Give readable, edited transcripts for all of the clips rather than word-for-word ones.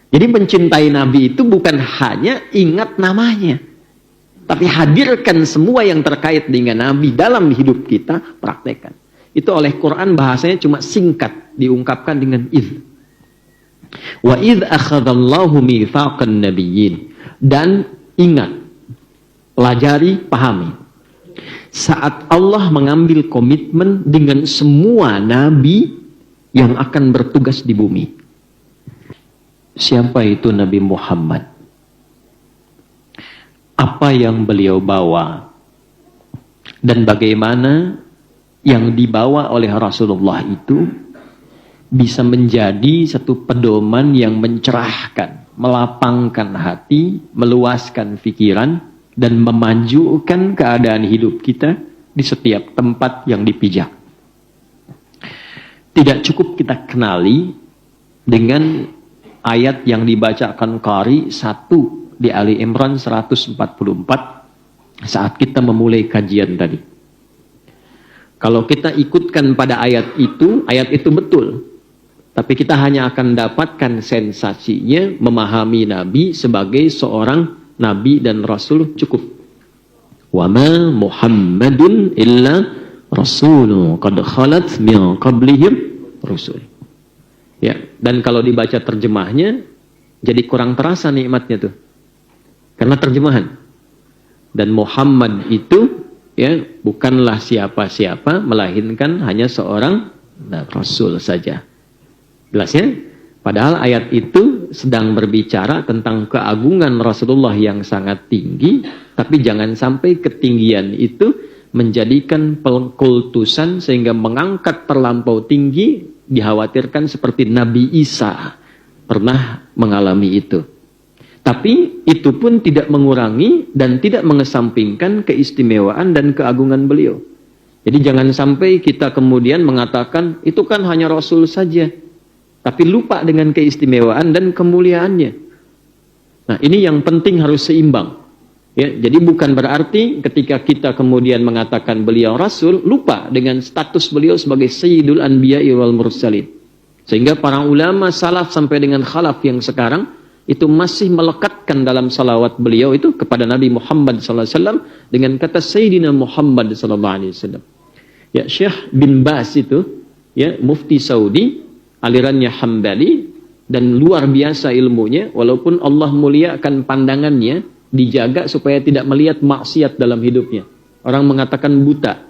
Jadi mencintai Nabi itu bukan hanya ingat namanya, tapi hadirkan semua yang terkait dengan Nabi dalam hidup kita, praktekkan. Itu oleh Quran bahasanya cuma singkat, diungkapkan dengan idh. Wa idh akhadallahu mitsaqan nabiyyin. Dan ingat, pelajari, pahami. Saat Allah mengambil komitmen dengan semua nabi yang akan bertugas di bumi. Siapa itu Nabi Muhammad? Apa yang beliau bawa? Dan bagaimana yang dibawa oleh Rasulullah itu bisa menjadi satu pedoman yang mencerahkan, melapangkan hati, meluaskan pikiran, dan memajukan keadaan hidup kita di setiap tempat yang dipijak. Tidak cukup kita kenali dengan ayat yang dibacakan Qari 1 di Ali Imran 144 saat kita memulai kajian tadi. Kalau kita ikutkan pada ayat itu betul. Tapi kita hanya akan dapatkan sensasinya memahami Nabi sebagai seorang Nabi dan Rasul cukup. Wa ma Muhammadun illa Rasulun qad khalat min qablihim rusul. Ya, dan kalau dibaca terjemahnya jadi kurang terasa nikmatnya tuh. Karena terjemahan. Dan Muhammad itu ya bukanlah siapa-siapa, melainkan hanya seorang Rasul saja. Jelasnya? Padahal ayat itu sedang berbicara tentang keagungan Rasulullah yang sangat tinggi, tapi jangan sampai ketinggian itu menjadikan pengkultusan sehingga mengangkat terlampau tinggi, dikhawatirkan seperti Nabi Isa pernah mengalami itu. Tapi itu pun tidak mengurangi dan tidak mengesampingkan keistimewaan dan keagungan beliau. Jadi jangan sampai kita kemudian mengatakan itu kan hanya Rasul saja, tapi lupa dengan keistimewaan dan kemuliaannya. Nah, ini yang penting harus seimbang. Ya, jadi bukan berarti ketika kita kemudian mengatakan beliau Rasul, lupa dengan status beliau sebagai Sayyidul Anbiya'i wal Mursalin. Sehingga para ulama salaf sampai dengan khalaf yang sekarang, itu masih melekatkan dalam salawat beliau itu kepada Nabi Muhammad SAW dengan kata Sayyidina Muhammad SAW. Ya, Syekh bin Bas itu, ya, mufti Saudi, alirannya Hambali, dan luar biasa ilmunya, walaupun Allah muliakan pandangannya, dijaga supaya tidak melihat maksiat dalam hidupnya. Orang mengatakan buta.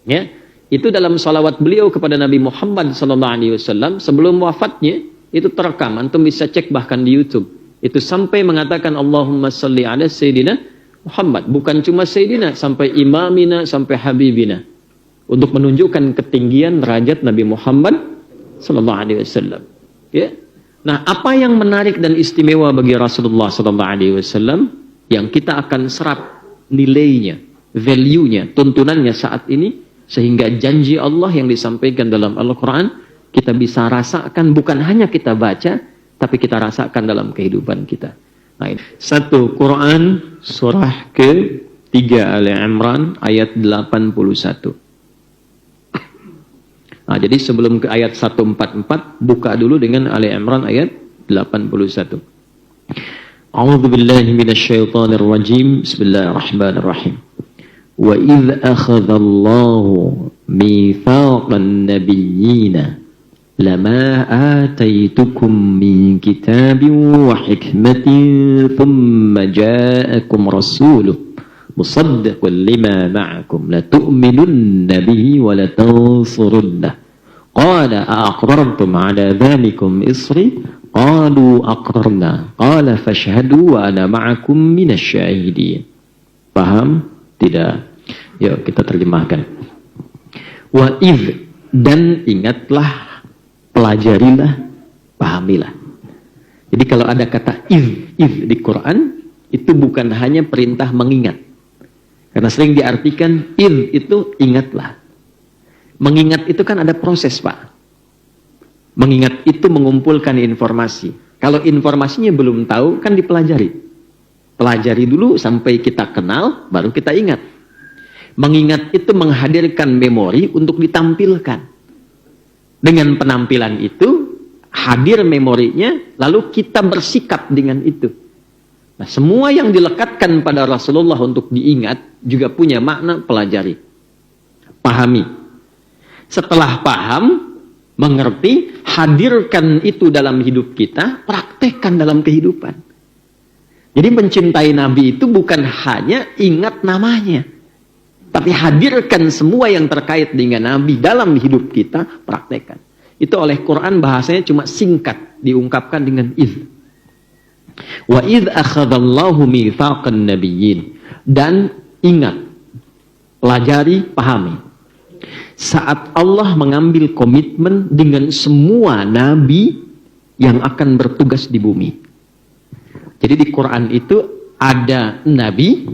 Ya, itu dalam salawat beliau kepada Nabi Muhammad SAW sebelum wafatnya itu terekam. Antum bisa cek bahkan di YouTube. Itu sampai mengatakan Allahumma salli ala Sayyidina Muhammad. Bukan cuma Sayyidina, sampai imamina, sampai habibina. Untuk menunjukkan ketinggian derajat Nabi Muhammad SAW. Ya. Nah, apa yang menarik dan istimewa bagi Rasulullah SAW yang kita akan serap nilainya, value-nya, tuntunannya saat ini, sehingga janji Allah yang disampaikan dalam Al-Quran kita bisa rasakan, bukan hanya kita baca, tapi kita rasakan dalam kehidupan kita. Nah, ini. 1 Quran surah ke-3 Ali Imran ayat 81. Nah, jadi sebelum ke ayat 144, buka dulu dengan Ali Imran ayat 81. A'udzu billahi minasyaitonir rajim. Bismillahirrahmanirrahim. Wa idz akhadallahu mitsaqan nabiyyina lama ataitukum min kitabin wa hikmatin thumma ja'akum rasulun musaddiqun lima ma'akum la tu'minunna bihi wa la tansurunnah qala a'aqrartum 'ala dhalikum isri qalu aqrarna qala fashhadu wa ana ma'akum minasyahidin. Paham? Tidak? Yuk kita terjemahkan. Wa idh, dan ingatlah, pelajarilah, pahamilah. Jadi kalau ada kata idh di Quran, itu bukan hanya perintah mengingat. Karena sering diartikan idh itu ingatlah. Mengingat itu kan ada proses, Pak. Mengingat itu mengumpulkan informasi. Kalau informasinya belum tahu, kan dipelajari. Pelajari dulu sampai kita kenal, baru kita ingat. Mengingat itu menghadirkan memori untuk ditampilkan. Dengan penampilan itu, hadir memorinya, lalu kita bersikap dengan itu. Nah, semua yang dilekatkan pada Rasulullah untuk diingat juga punya makna pelajari, pahami. Setelah paham, mengerti, hadirkan itu dalam hidup kita, praktekkan dalam kehidupan. Jadi mencintai Nabi itu bukan hanya ingat namanya, tapi hadirkan semua yang terkait dengan Nabi dalam hidup kita, praktekkan. Itu oleh Quran bahasanya cuma singkat, diungkapkan dengan idh. Wa idh akhadallahu mitsaqan nabiyyin. Dan ingat, pelajari, pahami. Saat Allah mengambil komitmen dengan semua nabi yang akan bertugas di bumi. Jadi di Quran itu ada nabi